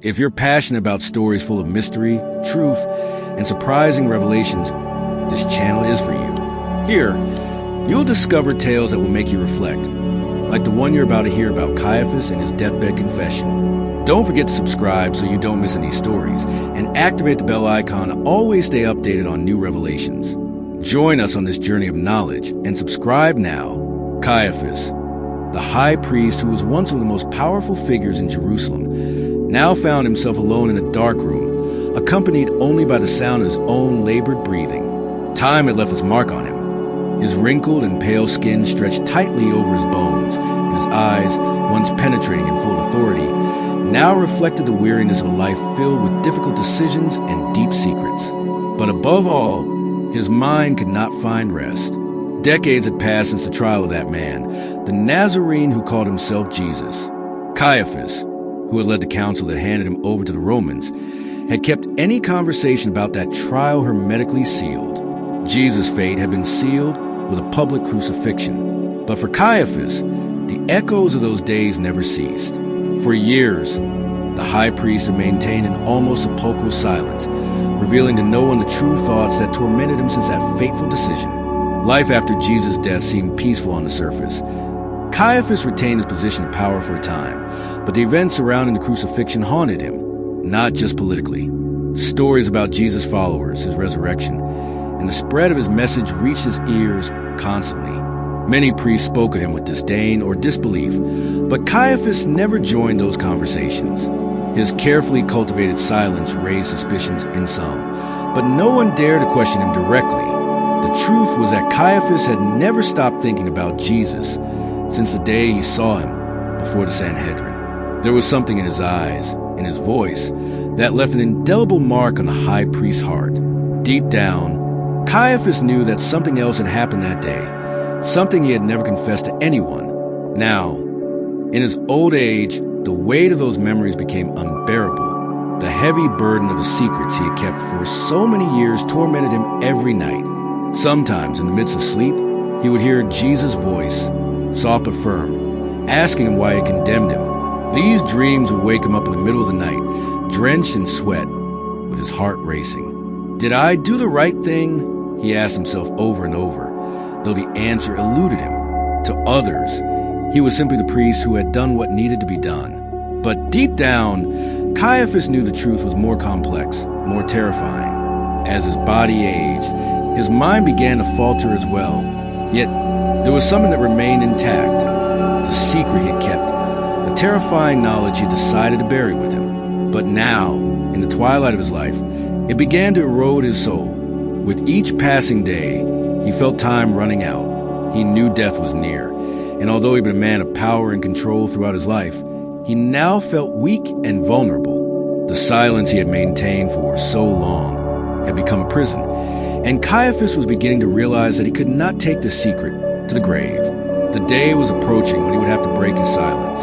If you're passionate about stories full of mystery, truth, and surprising revelations, this channel is for you. Here, you'll discover tales that will make you reflect, like the one you're about to hear about Caiaphas and his deathbed confession. Don't forget to subscribe so you don't miss any stories, and activate the bell icon to always stay updated on new revelations. Join us on this journey of knowledge and subscribe now. Caiaphas, the high priest who was once one of the most powerful figures in Jerusalem, now found himself alone in a dark room, accompanied only by the sound of his own labored breathing. Time had left its mark on him. His wrinkled and pale skin stretched tightly over his bones, and his eyes, once penetrating in full authority, now reflected the weariness of a life filled with difficult decisions and deep secrets. But above all, his mind could not find rest. Decades had passed since the trial of that man, the Nazarene who called himself Jesus. Caiaphas, who had led the council that handed him over to the Romans, had kept any conversation about that trial hermetically sealed. Jesus' fate had been sealed with a public crucifixion. But for Caiaphas, the echoes of those days never ceased. For years, the high priest had maintained an almost sepulchral silence, revealing to no one the true thoughts that tormented him since that fateful decision. Life after Jesus' death seemed peaceful on the surface. Caiaphas retained his position of power for a time, but the events surrounding the crucifixion haunted him, not just politically. Stories about Jesus' followers, his resurrection, and the spread of his message reached his ears constantly. Many priests spoke of him with disdain or disbelief, but Caiaphas never joined those conversations. His carefully cultivated silence raised suspicions in some, but no one dared to question him directly. The truth was that Caiaphas had never stopped thinking about Jesus since the day he saw him before the Sanhedrin. There was something in his eyes, in his voice, that left an indelible mark on the high priest's heart. Deep down, Caiaphas knew that something else had happened that day, something he had never confessed to anyone. Now, in his old age, the weight of those memories became unbearable. The heavy burden of the secrets he had kept for so many years tormented him every night. Sometimes, in the midst of sleep, he would hear Jesus' voice, soft but firm, asking him why he condemned him. These dreams would wake him up in the middle of the night, drenched in sweat, with his heart racing. Did I do the right thing? He asked himself over and over, though the answer eluded him. To others, he was simply the priest who had done what needed to be done. But deep down, Caiaphas knew the truth was more complex, more terrifying. As his body aged, his mind began to falter as well. Yet, there was something that remained intact, the secret he had kept, a terrifying knowledge he had decided to bury with him. But now, in the twilight of his life, it began to erode his soul. With each passing day, he felt time running out. He knew death was near, and although he'd been a man of power and control throughout his life, he now felt weak and vulnerable. The silence he had maintained for so long had become a prison, and Caiaphas was beginning to realize that he could not take the secret to the grave. The day was approaching when he would have to break his silence,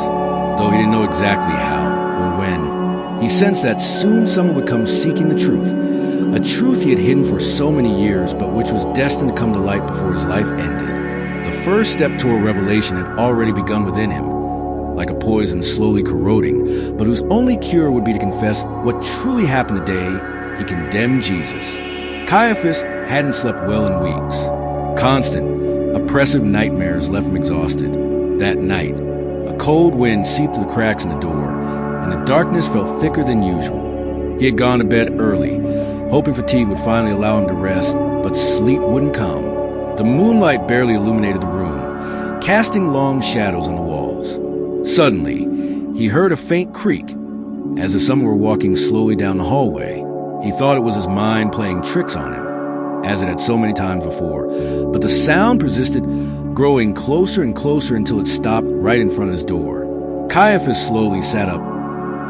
though he didn't know exactly how or when. He sensed that soon someone would come seeking the truth, a truth he had hidden for so many years, but which was destined to come to light before his life ended. The first step toward revelation had already begun within him, like a poison slowly corroding, but whose only cure would be to confess what truly happened the day he condemned Jesus. Caiaphas hadn't slept well in weeks. Constant, oppressive nightmares left him exhausted. That night, a cold wind seeped through the cracks in the door, and the darkness felt thicker than usual. He had gone to bed early, hoping fatigue would finally allow him to rest, but sleep wouldn't come. The moonlight barely illuminated the room, casting long shadows on the walls. Suddenly, he heard a faint creak, as if someone were walking slowly down the hallway. He thought it was his mind playing tricks on him, as it had so many times before, but the sound persisted, growing closer and closer until it stopped right in front of his door. Caiaphas slowly sat up,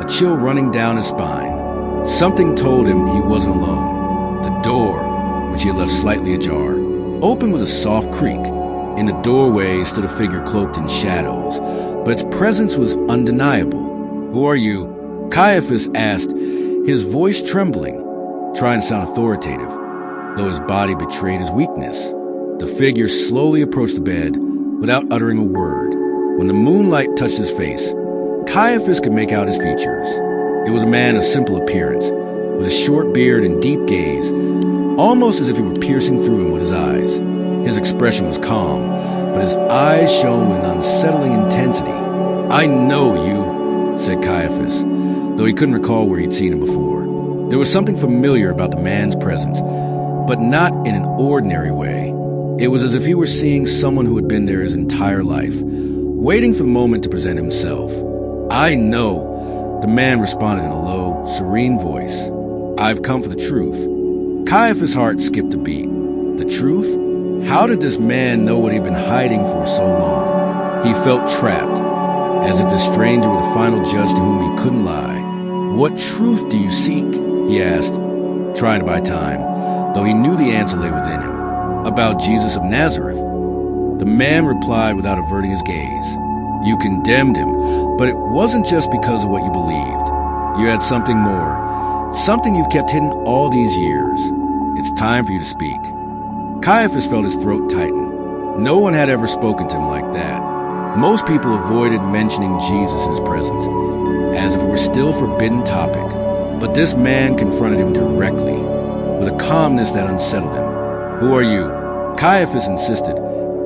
a chill running down his spine. Something told him he wasn't alone. The door, which he had left slightly ajar, opened with a soft creak. In the doorway stood a figure cloaked in shadows, but its presence was undeniable. "Who are you?" Caiaphas asked, his voice trembling, trying to sound authoritative, though his body betrayed his weakness. The figure slowly approached the bed without uttering a word. When the moonlight touched his face, Caiaphas could make out his features. It was a man of simple appearance, with a short beard and deep gaze, almost as if he were piercing through him with his eyes. His expression was calm, but his eyes shone with an unsettling intensity. "I know you," said Caiaphas, though he couldn't recall where he'd seen him before. There was something familiar about the man's presence, but not in an ordinary way. It was as if he were seeing someone who had been there his entire life, waiting for the moment to present himself. "I know," the man responded in a low, serene voice. "I've come for the truth." Caiaphas' heart skipped a beat. The truth? How did this man know what he'd been hiding for so long? He felt trapped, as if this stranger were the final judge to whom he couldn't lie. "What truth do you seek?" he asked, trying to buy time, though he knew the answer lay within him. "About Jesus of Nazareth." The man replied without averting his gaze. "You condemned him, but it wasn't just because of what you believed. You had something more, something you've kept hidden all these years. It's time for you to speak." Caiaphas felt his throat tighten. No one had ever spoken to him like that. Most people avoided mentioning Jesus in his presence, as if it were still a forbidden topic. But this man confronted him directly, with a calmness that unsettled him. "Who are you?" Caiaphas insisted,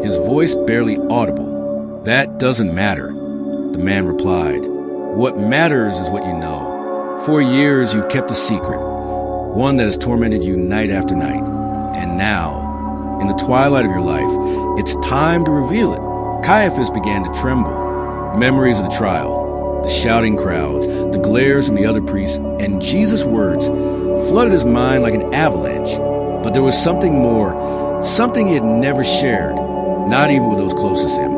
his voice barely audible. "That doesn't matter," the man replied. "What matters is what you know. For years you've kept a secret, one that has tormented you night after night. And now, in the twilight of your life, it's time to reveal it." Caiaphas began to tremble. Memories of the trial, the shouting crowds, the glares from the other priests, and Jesus' words flooded his mind like an avalanche. But there was something more, something he had never shared, not even with those closest to him,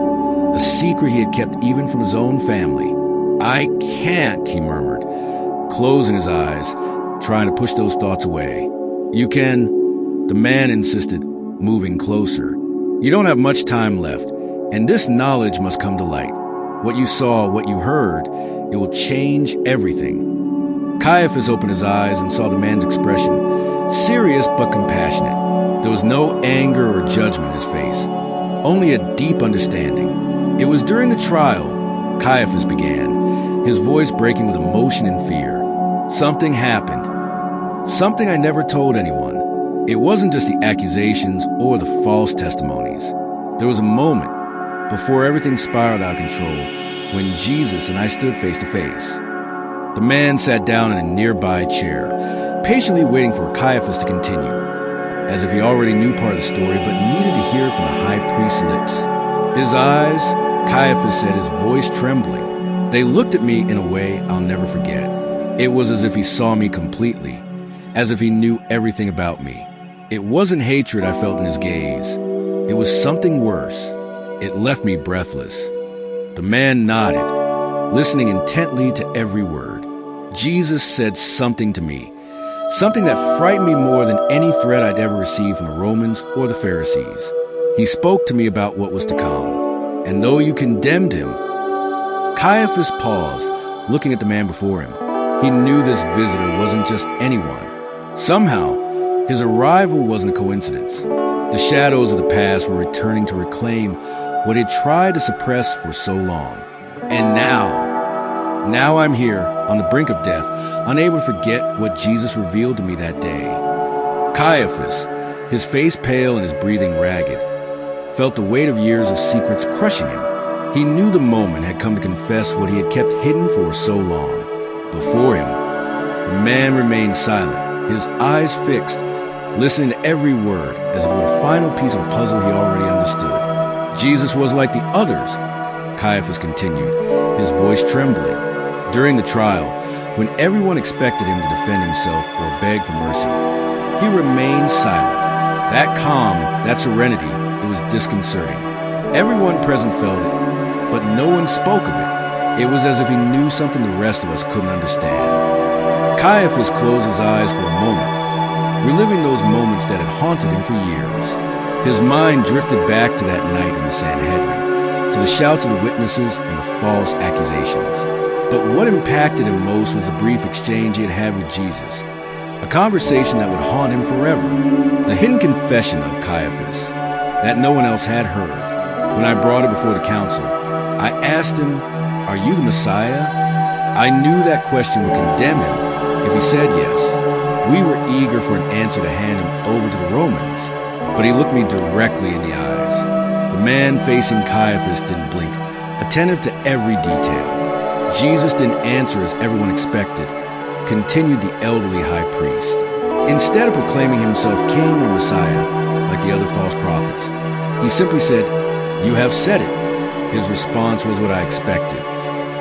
a secret he had kept even from his own family. "I can't," he murmured, closing his eyes, trying to push those thoughts away. "You can," the man insisted, moving closer. "You don't have much time left, and this knowledge must come to light. What you saw, what you heard, it will change everything." Caiaphas opened his eyes and saw the man's expression, serious but compassionate. There was no anger or judgment in his face, only a deep understanding. "It was during the trial," Caiaphas began, his voice breaking with emotion and fear. "Something happened, something I never told anyone. It wasn't just the accusations or the false testimonies. There was a moment, before everything spiraled out of control, when Jesus and I stood face to face." The man sat down in a nearby chair, patiently waiting for Caiaphas to continue, as if he already knew part of the story but needed to hear it from the high priest's lips. "His eyes," Caiaphas said, his voice trembling, "they looked at me in a way I'll never forget. It was as if he saw me completely, as if he knew everything about me. It wasn't hatred I felt in his gaze. It was something worse. It left me breathless." The man nodded, listening intently to every word. "Jesus said something to me, something that frightened me more than any threat I'd ever received from the Romans or the Pharisees. He spoke to me about what was to come. And though you condemned him..." Caiaphas paused, looking at the man before him. He knew this visitor wasn't just anyone. Somehow, his arrival wasn't a coincidence. The shadows of the past were returning to reclaim what he'd tried to suppress for so long. "And now I'm here, on the brink of death, unable to forget what Jesus revealed to me that day." Caiaphas, his face pale and his breathing ragged, felt the weight of years of secrets crushing him. He knew the moment had come to confess what he had kept hidden for so long. Before him, the man remained silent, his eyes fixed, listening to every word as if it were a final piece of a puzzle he already understood. "Jesus was like the others," Caiaphas continued, his voice trembling. "During the trial, when everyone expected him to defend himself or beg for mercy, he remained silent. That calm, that serenity, it was disconcerting. Everyone present felt it, but no one spoke of it. It was as if he knew something the rest of us couldn't understand." Caiaphas closed his eyes for a moment, reliving those moments that had haunted him for years. His mind drifted back to that night in the Sanhedrin, to the shouts of the witnesses and the false accusations. But what impacted him most was the brief exchange he had had with Jesus, a conversation that would haunt him forever. The hidden confession of Caiaphas, that no one else had heard. When I brought it before the council, I asked him, "Are you the Messiah?" I knew that question would condemn him if he said yes. We were eager for an answer to hand him over to the Romans, but he looked me directly in the eyes. The man facing Caiaphas didn't blink, attentive to every detail. Jesus didn't answer as everyone expected, continued the elderly high priest. Instead of proclaiming himself king or Messiah like the other false prophets, he simply said, "You have said it." His response was what I expected,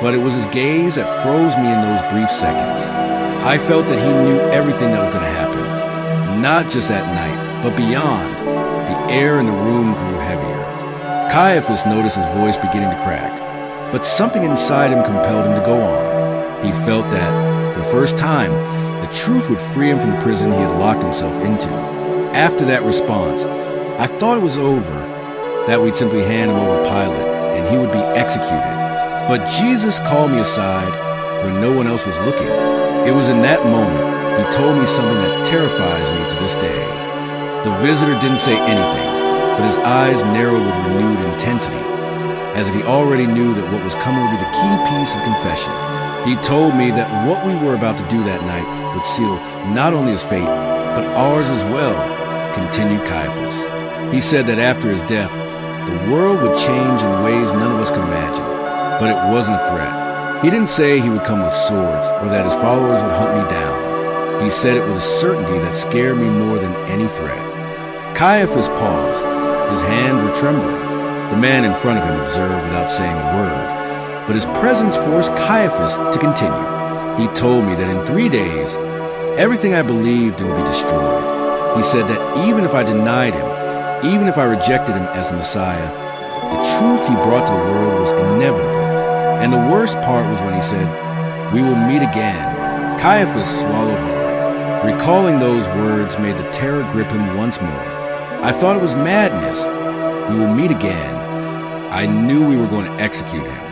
but it was his gaze that froze me in those brief seconds. I felt that he knew everything that was going to happen, not just that night, but beyond. The air in the room grew heavier. Caiaphas noticed his voice beginning to crack, but something inside him compelled him to go on. He felt that, for the first time, the truth would free him from the prison he had locked himself into. After that response, I thought it was over, that we'd simply hand him over to Pilate, and he would be executed. But Jesus called me aside when no one else was looking. It was in that moment he told me something that terrifies me to this day. The visitor didn't say anything, but his eyes narrowed with renewed intensity, as if he already knew that what was coming would be the key piece of confession. He told me that what we were about to do that night would seal not only his fate, but ours as well, continued Caiaphas. He said that after his death, the world would change in ways none of us could imagine, but it wasn't a threat. He didn't say he would come with swords or that his followers would hunt me down. He said it with a certainty that scared me more than any threat. Caiaphas paused. His hands were trembling. The man in front of him observed without saying a word, but his presence forced Caiaphas to continue. He told me that in 3 days, everything I believed in would be destroyed. He said that even if I denied him, even if I rejected him as the Messiah, the truth he brought to the world was inevitable. And the worst part was when he said, "We will meet again." Caiaphas swallowed hard. Recalling those words made the terror grip him once more. I thought it was madness. We will meet again. I knew we were going to execute him.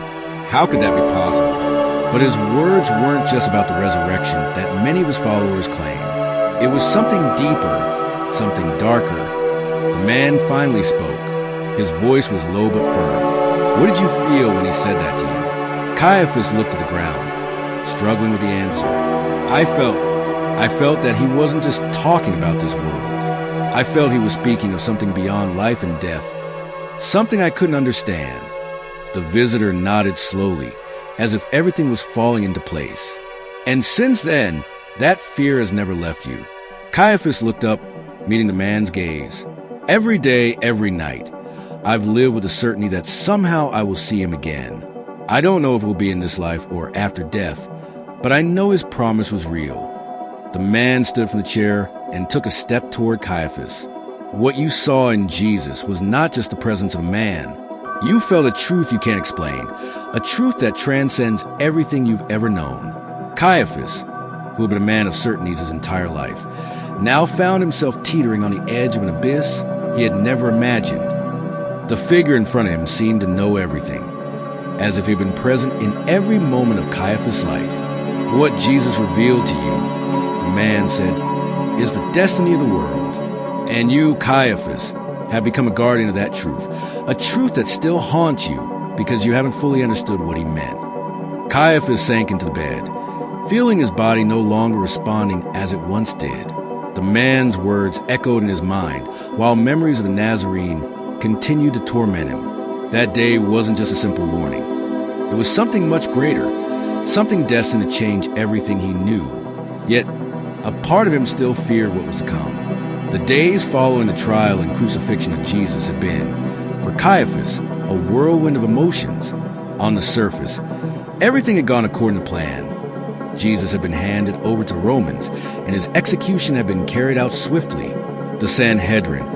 How could that be possible? But his words weren't just about the resurrection that many of his followers claim. It was something deeper, something darker. The man finally spoke. His voice was low but firm. What did you feel when he said that to you? Caiaphas looked at the ground, struggling with the answer. I felt that he wasn't just talking about this world. I felt he was speaking of something beyond life and death, something I couldn't understand. The visitor nodded slowly, as if everything was falling into place. And since then, that fear has never left you. Caiaphas looked up, meeting the man's gaze. Every day, every night, I've lived with the certainty that somehow I will see him again. I don't know if it will be in this life or after death, but I know his promise was real. The man stood from the chair and took a step toward Caiaphas. What you saw in Jesus was not just the presence of a man. You felt a truth you can't explain, a truth that transcends everything you've ever known. Caiaphas, who had been a man of certainties his entire life, now found himself teetering on the edge of an abyss he had never imagined. The figure in front of him seemed to know everything, as if he had been present in every moment of Caiaphas' life. What Jesus revealed to you, the man said, is the destiny of the world. And you, Caiaphas, have become a guardian of that truth, a truth that still haunts you because you haven't fully understood what he meant. Caiaphas sank into the bed, feeling his body no longer responding as it once did. The man's words echoed in his mind, while memories of the Nazarene continued to torment him. That day wasn't just a simple warning. It was something much greater, something destined to change everything he knew. Yet, a part of him still feared what was to come. The days following the trial and crucifixion of Jesus had been, for Caiaphas, a whirlwind of emotions. On the surface, everything had gone according to plan. Jesus had been handed over to the Romans, and his execution had been carried out swiftly. The Sanhedrin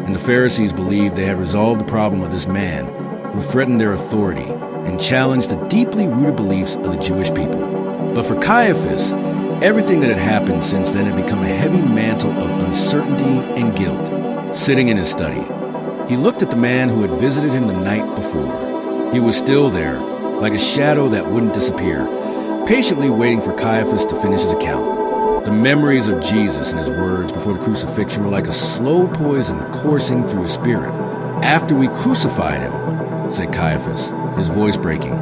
and the Pharisees believed they had resolved the problem of this man who threatened their authority and challenged the deeply rooted beliefs of the Jewish people. But for Caiaphas, everything that had happened since then had become a heavy mantle of uncertainty and guilt. Sitting in his study, he looked at the man who had visited him the night before. He was still there, like a shadow that wouldn't disappear, patiently waiting for Caiaphas to finish his account. The memories of Jesus and his words before the crucifixion were like a slow poison coursing through his spirit. "After we crucified him," said Caiaphas, his voice breaking,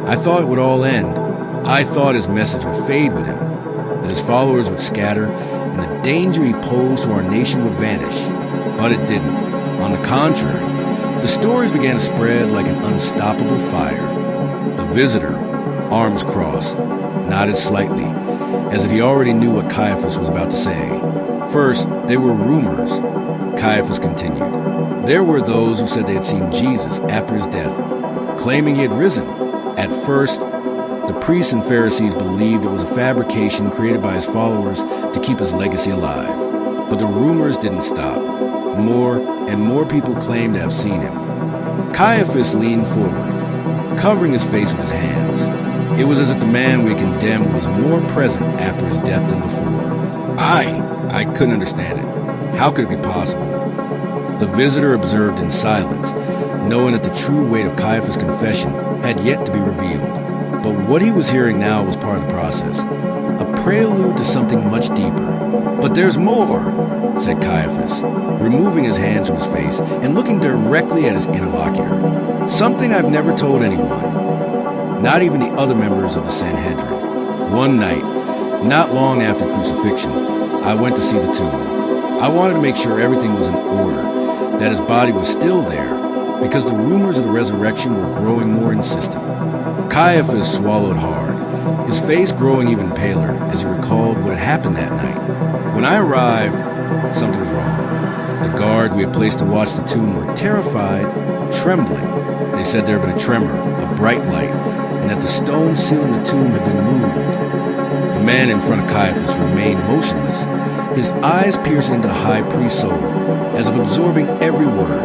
"I thought it would all end. I thought his message would fade with him, that his followers would scatter, and the danger he posed to our nation would vanish. But it didn't. On the contrary, the stories began to spread like an unstoppable fire. The visitor, arms crossed, nodded slightly, as if he already knew what Caiaphas was about to say. First, they were rumors. Caiaphas continued. There were those who said they had seen Jesus after his death, claiming he had risen. At first, the priests and Pharisees believed it was a fabrication created by his followers to keep his legacy alive. But the rumors didn't stop. More and more people claimed to have seen him. Caiaphas leaned forward, covering his face with his hands. It was as if the man we had condemned was more present after his death than before. I couldn't understand it. How could it be possible? The visitor observed in silence, knowing that the true weight of Caiaphas' confession had yet to be revealed. But what he was hearing now was part of the process, a prelude to something much deeper. But there's more, said Caiaphas, removing his hands from his face and looking directly at his interlocutor. Something I've never told anyone, not even the other members of the Sanhedrin. One night, not long after crucifixion, I went to see the tomb. I wanted to make sure everything was in order, that his body was still there, because the rumors of the resurrection were growing more insistent. Caiaphas swallowed hard, his face growing even paler as he recalled what had happened that night. When I arrived, something was wrong. The guard we had placed to watch the tomb were terrified, trembling. They said there had been a tremor, a bright light, and that the stone sealing the tomb had been moved. The man in front of Caiaphas remained motionless, his eyes piercing into the high priest's soul, as if absorbing every word,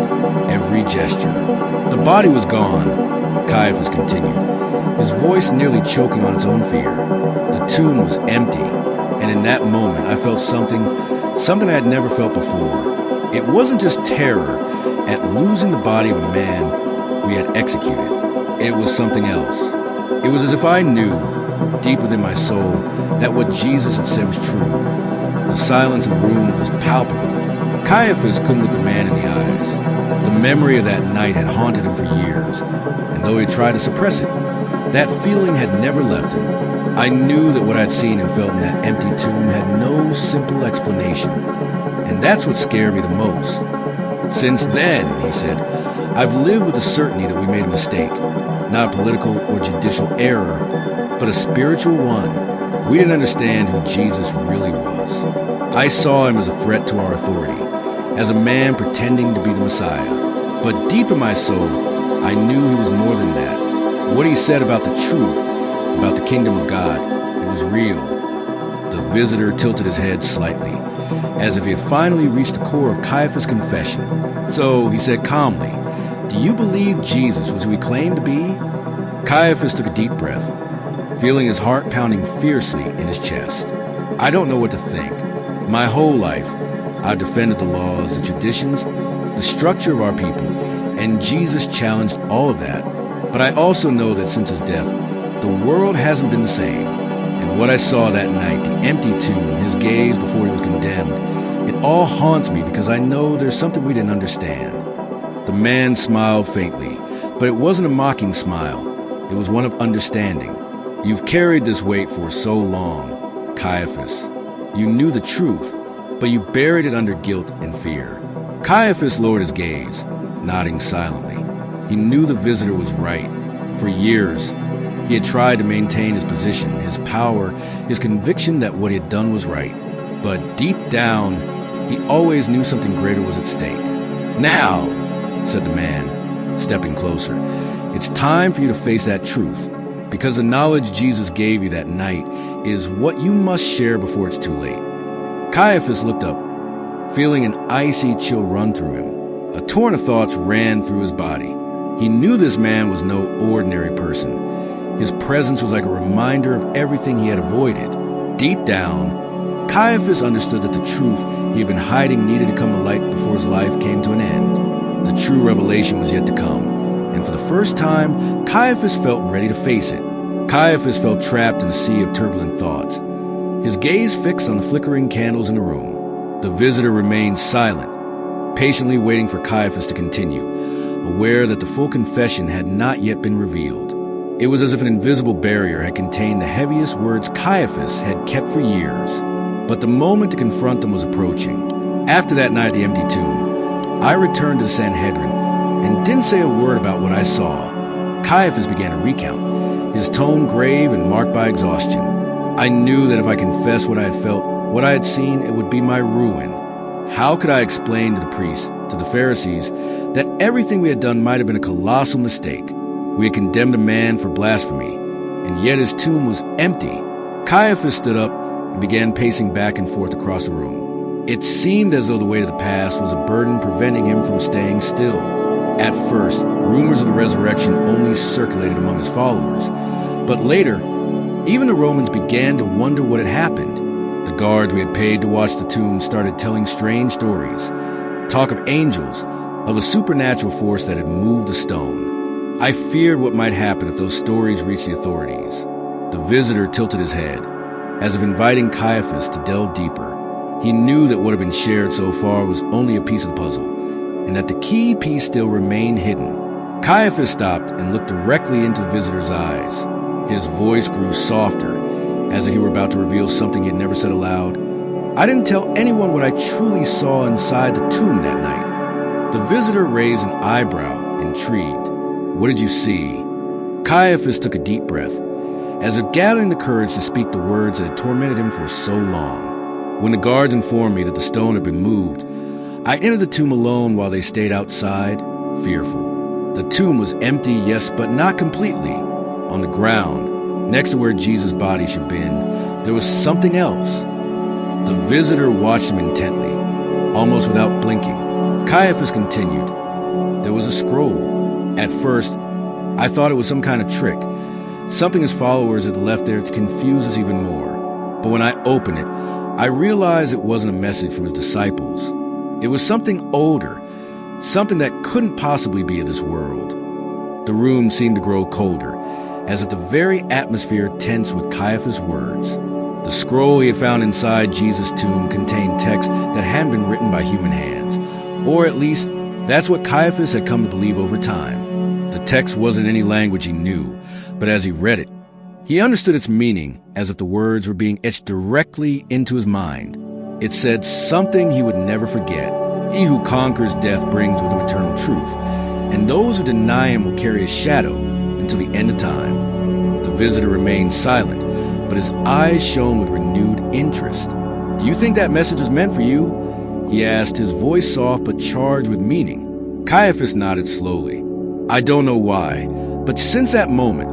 every gesture. The body was gone, Caiaphas continued, his voice nearly choking on its own fear. The tomb was empty, and in that moment I felt something I had never felt before. It wasn't just terror at losing the body of a man we had executed. It was something else. It was as if I knew, deep within my soul, that what Jesus had said was true. The silence in the room was palpable. Caiaphas couldn't look the man in the eyes. The memory of that night had haunted him for years, and though he tried to suppress it, that feeling had never left him. I knew that what I'd seen and felt in that empty tomb had no simple explanation, and that's what scared me the most. Since then, he said, I've lived with the certainty that we made a mistake, not a political or judicial error, but a spiritual one. We didn't understand who Jesus really was. I saw him as a threat to our authority, as a man pretending to be the Messiah. But deep in my soul, I knew he was more than that. What he said about the truth, about the kingdom of God, it was real. The visitor tilted his head slightly, as if he had finally reached the core of Caiaphas' confession. So he said calmly, "Do you believe Jesus was who he claimed to be?" Caiaphas took a deep breath, feeling his heart pounding fiercely in his chest. I don't know what to think. My whole life, I've defended the laws, the traditions, the structure of our people, and Jesus challenged all of that. But I also know that since his death, the world hasn't been the same. And what I saw that night, the empty tomb, his gaze before he was condemned, it all haunts me because I know there's something we didn't understand. The man smiled faintly, but it wasn't a mocking smile. It was one of understanding. You've carried this weight for so long, Caiaphas. You knew the truth, but you buried it under guilt and fear. Caiaphas lowered his gaze, nodding silently. He knew the visitor was right. For years, he had tried to maintain his position, his power, his conviction that what he had done was right. But deep down, he always knew something greater was at stake. "Now," said the man, stepping closer, "it's time for you to face that truth. Because the knowledge Jesus gave you that night is what you must share before it's too late." Caiaphas looked up, feeling an icy chill run through him. A torrent of thoughts ran through his body. He knew this man was no ordinary person. His presence was like a reminder of everything he had avoided. Deep down, Caiaphas understood that the truth he had been hiding needed to come to light before his life came to an end. The true revelation was yet to come. And for the first time, Caiaphas felt ready to face it. Caiaphas felt trapped in a sea of turbulent thoughts, his gaze fixed on the flickering candles in the room. The visitor remained silent, patiently waiting for Caiaphas to continue, aware that the full confession had not yet been revealed. It was as if an invisible barrier had contained the heaviest words Caiaphas had kept for years. But the moment to confront them was approaching. After that night at the empty tomb, I returned to the Sanhedrin and didn't say a word about what I saw. Caiaphas began to recount, his tone grave and marked by exhaustion. I knew that if I confessed what I had felt, what I had seen, it would be my ruin. How could I explain to the priests, to the Pharisees, that everything we had done might have been a colossal mistake? We had condemned a man for blasphemy, and yet his tomb was empty. Caiaphas stood up and began pacing back and forth across the room. It seemed as though the weight of the past was a burden preventing him from staying still. At first, rumors of the resurrection only circulated among his followers. But later, even the Romans began to wonder what had happened. The guards we had paid to watch the tomb started telling strange stories. Talk of angels, of a supernatural force that had moved the stone. I feared what might happen if those stories reached the authorities. The visitor tilted his head, as if inviting Caiaphas to delve deeper. He knew that what had been shared so far was only a piece of the puzzle, and that the key piece still remained hidden. Caiaphas stopped and looked directly into the visitor's eyes. His voice grew softer, as if he were about to reveal something he had never said aloud. I didn't tell anyone what I truly saw inside the tomb that night. The visitor raised an eyebrow, intrigued. What did you see? Caiaphas took a deep breath, as if gathering the courage to speak the words that had tormented him for so long. When the guards informed me that the stone had been moved, I entered the tomb alone while they stayed outside, fearful. The tomb was empty, yes, but not completely. On the ground, next to where Jesus' body should have been, there was something else. The visitor watched him intently, almost without blinking. Caiaphas continued. There was a scroll. At first, I thought it was some kind of trick, something his followers had left there to confuse us even more. But when I opened it, I realized it wasn't a message from his disciples. It was something older, something that couldn't possibly be of this world. The room seemed to grow colder, as if the very atmosphere tensed with Caiaphas' words. The scroll he had found inside Jesus' tomb contained text that hadn't been written by human hands, or at least that's what Caiaphas had come to believe over time. The text wasn't any language he knew, but as he read it, he understood its meaning as if the words were being etched directly into his mind. It said something he would never forget. He who conquers death brings with him eternal truth, and those who deny him will carry a shadow until the end of time. The visitor remained silent, but his eyes shone with renewed interest. Do you think that message was meant for you? He asked, his voice soft but charged with meaning. Caiaphas nodded slowly. I don't know why, but since that moment,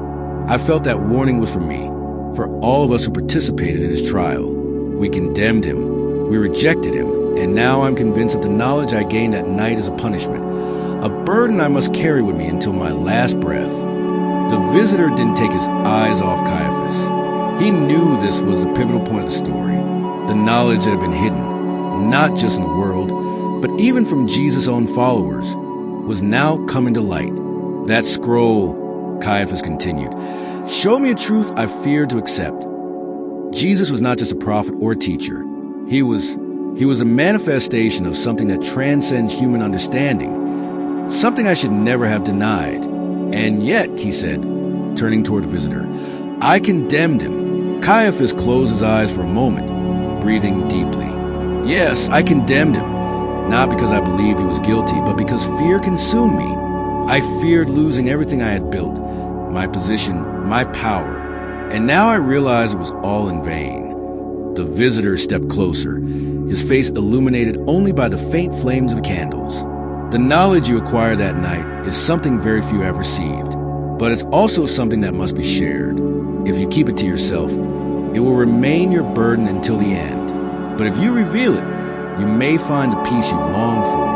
I felt that warning was for me, for all of us who participated in his trial. We condemned him, we rejected him, and now I'm convinced that the knowledge I gained that night is a punishment, a burden I must carry with me until my last breath. The visitor didn't take his eyes off Caiaphas. He knew this was the pivotal point of the story, the knowledge that had been hidden, not just in the world, but even from Jesus' own followers, was now coming to light. That scroll, Caiaphas continued, showed me a truth I feared to accept. Jesus was not just a prophet or a teacher. He was a manifestation of something that transcends human understanding, something I should never have denied. And yet, he said, turning toward the visitor, I condemned him. Caiaphas closed his eyes for a moment, breathing deeply. Yes, I condemned him. Not because I believed he was guilty, but because fear consumed me. I feared losing everything I had built, my position, my power, and now I realized it was all in vain. The visitor stepped closer, his face illuminated only by the faint flames of the candles. The knowledge you acquired that night is something very few have received, but it's also something that must be shared. If you keep it to yourself, it will remain your burden until the end. But if you reveal it, you may find the peace you've longed for.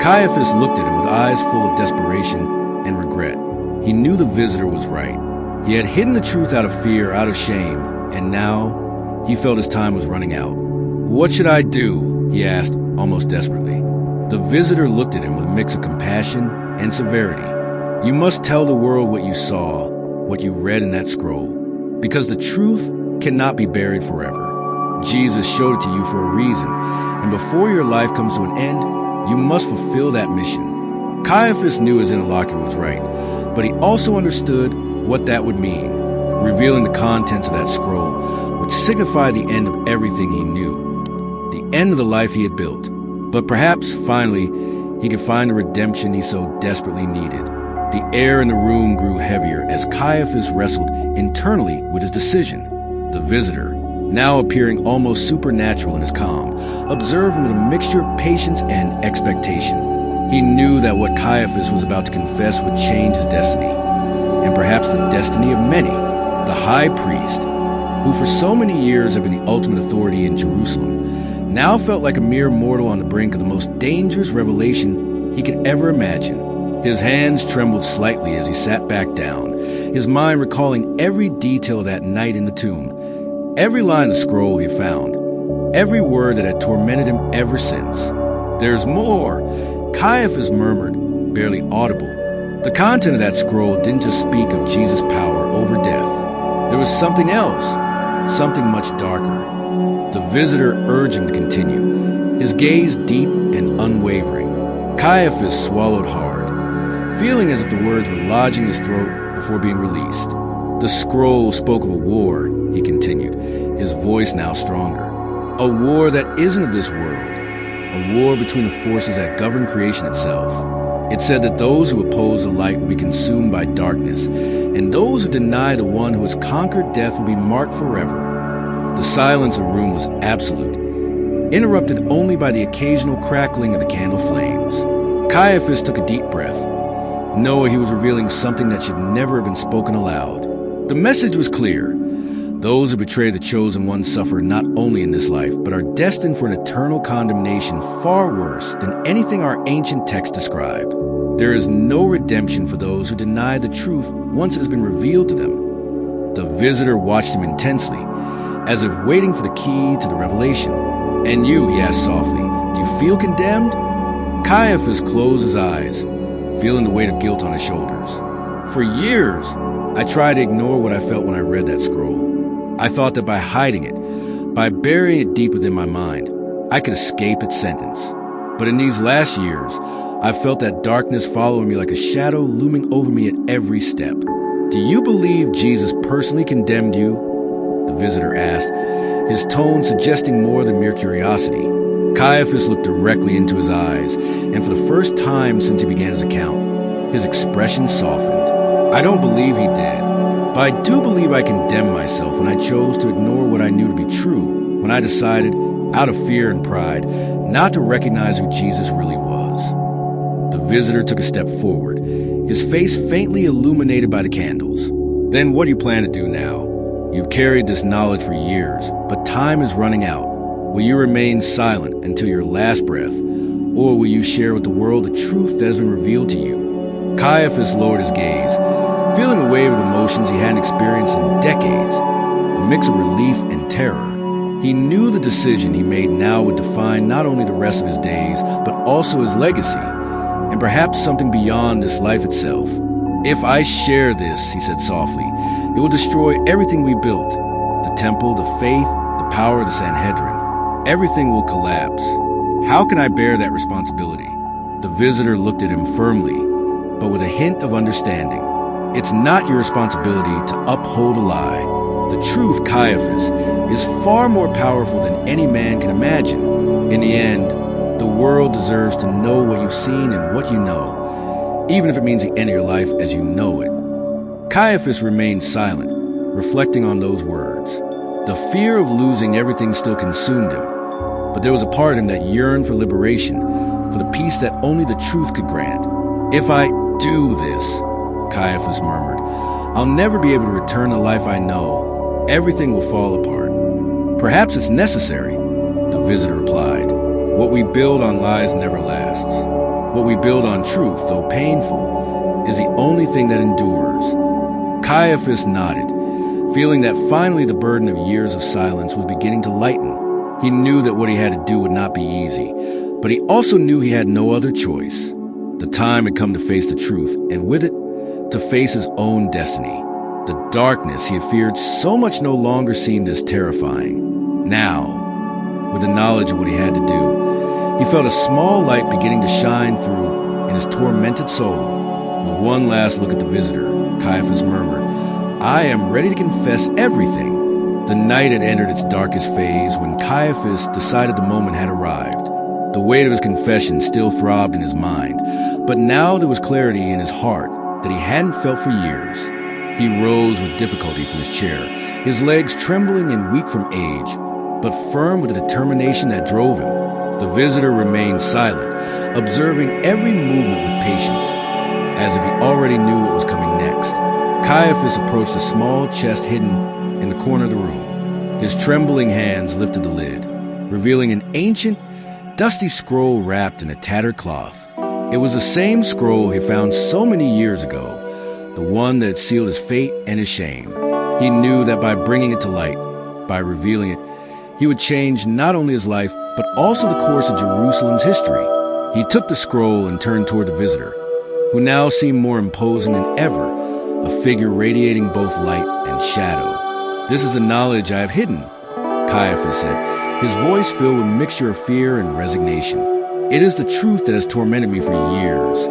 Caiaphas looked at him with eyes full of desperation and regret. He knew the visitor was right. He had hidden the truth out of fear, out of shame, and now he felt his time was running out. What should I do? He asked, almost desperately. The visitor looked at him with a mix of compassion and severity. You must tell the world what you saw, what you read in that scroll, because the truth cannot be buried forever. Jesus showed it to you for a reason, and before your life comes to an end, you must fulfill that mission. Caiaphas knew his interlocutor was right, but he also understood what that would mean, revealing the contents of that scroll, would signify the end of everything he knew, the end of the life he had built. But perhaps, finally, he could find the redemption he so desperately needed. The air in the room grew heavier as Caiaphas wrestled internally with his decision. The visitor, now appearing almost supernatural in his calm, observed him with a mixture of patience and expectation. He knew that what Caiaphas was about to confess would change his destiny, and perhaps the destiny of many. The high priest, who for so many years had been the ultimate authority in Jerusalem, now felt like a mere mortal on the brink of the most dangerous revelation he could ever imagine. His hands trembled slightly as he sat back down, his mind recalling every detail of that night in the tomb, every line of the scroll he had found, every word that had tormented him ever since. "There's more," Caiaphas murmured, barely audible. The content of that scroll didn't just speak of Jesus' power over death. There was something else, something much darker. The visitor urged him to continue, his gaze deep and unwavering. Caiaphas swallowed hard, feeling as if the words were lodging in his throat before being released. "The scroll spoke of a war," he continued, his voice now stronger. "A war that isn't of this world, a war between the forces that govern creation itself. It said that those who oppose the light will be consumed by darkness, and those who deny the one who has conquered death will be marked forever." The silence of the room was absolute, interrupted only by the occasional crackling of the candle flames. Caiaphas took a deep breath, knowing he was revealing something that should never have been spoken aloud. The message was clear. Those who betray the chosen one suffer not only in this life, but are destined for an eternal condemnation far worse than anything our ancient texts described. There is no redemption for those who deny the truth once it has been revealed to them. The visitor watched him intensely, as if waiting for the key to the revelation. "And you," he asked softly, "do you feel condemned?" Caiaphas closed his eyes, feeling the weight of guilt on his shoulders. "For years, I tried to ignore what I felt when I read that scroll. I thought that by hiding it, by burying it deep within my mind, I could escape its sentence. But in these last years, I felt that darkness following me like a shadow looming over me at every step." "Do you believe Jesus personally condemned you?" the visitor asked, his tone suggesting more than mere curiosity. Caiaphas looked directly into his eyes, and for the first time since he began his account, his expression softened. "I don't believe he did, but I do believe I condemned myself when I chose to ignore what I knew to be true, when I decided, out of fear and pride, not to recognize who Jesus really was." The visitor took a step forward, his face faintly illuminated by the candles. "Then what do you plan to do now? You've carried this knowledge for years, but time is running out. Will you remain silent until your last breath, or will you share with the world the truth that has been revealed to you?" Caiaphas lowered his gaze, feeling a wave of emotions he hadn't experienced in decades, a mix of relief and terror. He knew the decision he made now would define not only the rest of his days, but also his legacy, and perhaps something beyond this life itself. "If I share this," he said softly, "it will destroy everything we built. The temple, the faith, the power of the Sanhedrin. Everything will collapse. How can I bear that responsibility?" The visitor looked at him firmly, but with a hint of understanding. "It's not your responsibility to uphold a lie. The truth, Caiaphas, is far more powerful than any man can imagine. In the end, the world deserves to know what you've seen and what you know, even if it means the end of your life as you know it." Caiaphas remained silent, reflecting on those words. The fear of losing everything still consumed him, but there was a part of him that yearned for liberation, for the peace that only the truth could grant. "If I do this," Caiaphas murmured, "I'll never be able to return the life I know. Everything will fall apart." "Perhaps it's necessary," the visitor replied. "What we build on lies never lasts. What we build on truth, though painful, is the only thing that endures." Caiaphas nodded, feeling that finally the burden of years of silence was beginning to lighten. He knew that what he had to do would not be easy, but he also knew he had no other choice. The time had come to face the truth, and with it, to face his own destiny. The darkness he had feared so much no longer seemed as terrifying. Now, with the knowledge of what he had to do, he felt a small light beginning to shine through in his tormented soul. With one last look at the visitor, Caiaphas murmured, I am ready to confess everything. The night had entered its darkest phase when Caiaphas decided the moment had arrived. The weight of his confession still throbbed in his mind, but now there was clarity in his heart that he hadn't felt for years. He rose with difficulty from his chair, his legs trembling and weak from age, but firm with the determination that drove him. The visitor remained silent, observing every movement with patience, as if he already knew what was coming next. Caiaphas approached a small chest hidden in the corner of the room. His trembling hands lifted the lid, revealing an ancient, dusty scroll wrapped in a tattered cloth. It was the same scroll he found so many years ago, the one that had sealed his fate and his shame. He knew that by bringing it to light, by revealing it, he would change not only his life, but also the course of Jerusalem's history. He took the scroll and turned toward the visitor, who now seemed more imposing than ever, a figure radiating both light and shadow. "This is the knowledge I have hidden," Caiaphas said, his voice filled with a mixture of fear and resignation. "It is the truth that has tormented me for years,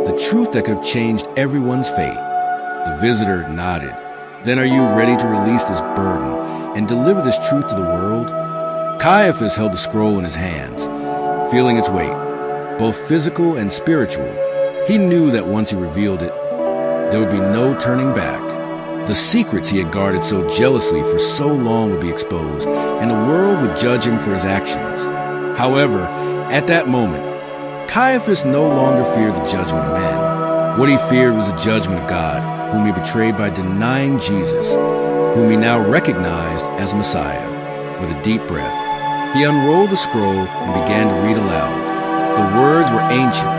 the truth that could have changed everyone's fate." The visitor nodded. "Then are you ready to release this burden and deliver this truth to the world?" Caiaphas held the scroll in his hands, feeling its weight, both physical and spiritual. He knew that once he revealed it, there would be no turning back. The secrets he had guarded so jealously for so long would be exposed, and the world would judge him for his actions. However, at that moment, Caiaphas no longer feared the judgment of men. What he feared was the judgment of God, whom he betrayed by denying Jesus, whom he now recognized as Messiah. With a deep breath, he unrolled the scroll and began to read aloud. The words were ancient,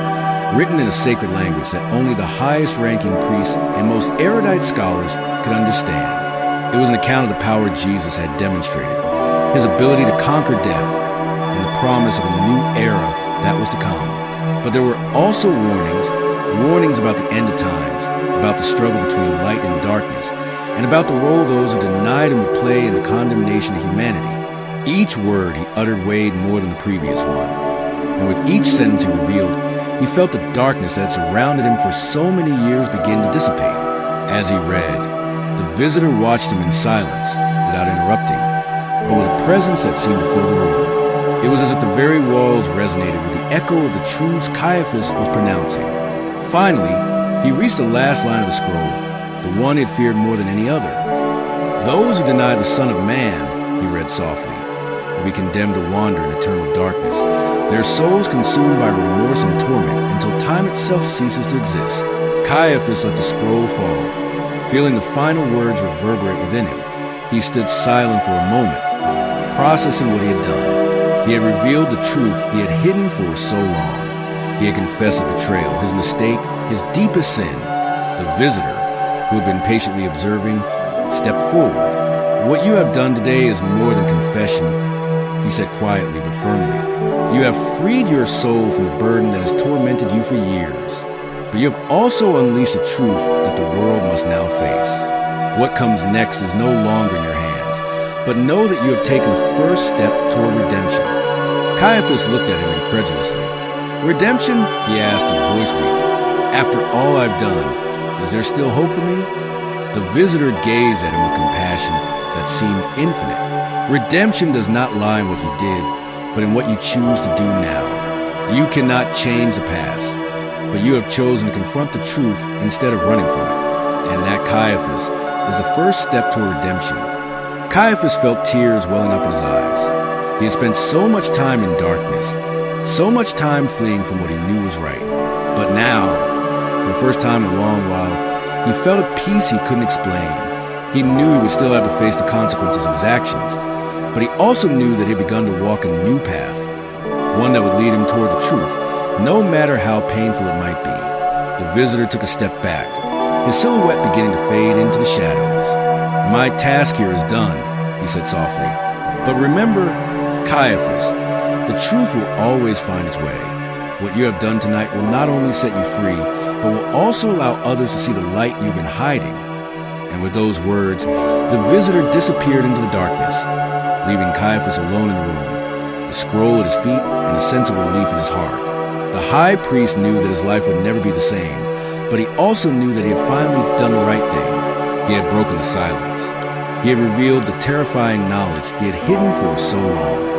written in a sacred language that only the highest-ranking priests and most erudite scholars could understand. It was an account of the power Jesus had demonstrated, his ability to conquer death, and the promise of a new era that was to come. But there were also warnings about the end of times, about the struggle between light and darkness, and about the role those who denied him would play in the condemnation of humanity. Each word he uttered weighed more than the previous one, and with each sentence he revealed, he felt the darkness that had surrounded him for so many years begin to dissipate. As he read, the visitor watched him in silence, without interrupting, but with a presence that seemed to fill the room. It was as if the very walls resonated with the echo of the truths Caiaphas was pronouncing. Finally, he reached the last line of the scroll, the one he had feared more than any other. "Those who deny the Son of Man," he read softly, "will be condemned to wander in eternal darkness, their souls consumed by remorse and torment until time itself ceases to exist." Caiaphas let the scroll fall, feeling the final words reverberate within him. He stood silent for a moment, processing what he had done. He had revealed the truth he had hidden for so long. He had confessed his betrayal, his mistake, his deepest sin. The visitor, who had been patiently observing, stepped forward. "What you have done today is more than confession," he said quietly but firmly. "You have freed your soul from the burden that has tormented you for years. But you have also unleashed a truth that the world must now face. What comes next is no longer in your hands, but know that you have taken the first step toward redemption." Caiaphas looked at him incredulously. "Redemption?" he asked, his voice weak. "After all I've done, is there still hope for me?" The visitor gazed at him with compassion that seemed infinite. "Redemption does not lie in what you did, but in what you choose to do now. You cannot change the past, but you have chosen to confront the truth instead of running from it. And that, Caiaphas, is the first step toward redemption." Caiaphas felt tears welling up in his eyes. He had spent so much time in darkness, so much time fleeing from what he knew was right. But now, for the first time in a long while, he felt a peace he couldn't explain. He knew he would still have to face the consequences of his actions, but he also knew that he had begun to walk a new path, one that would lead him toward the truth, no matter how painful it might be. The visitor took a step back, his silhouette beginning to fade into the shadows. "My task here is done," he said softly. "But remember, Caiaphas, the truth will always find its way. What you have done tonight will not only set you free, but will also allow others to see the light you've been hiding." And with those words, the visitor disappeared into the darkness, leaving Caiaphas alone in the room, the scroll at his feet and a sense of relief in his heart. The high priest knew that his life would never be the same, but he also knew that he had finally done the right thing. He had broken the silence. He had revealed the terrifying knowledge he had hidden for so long.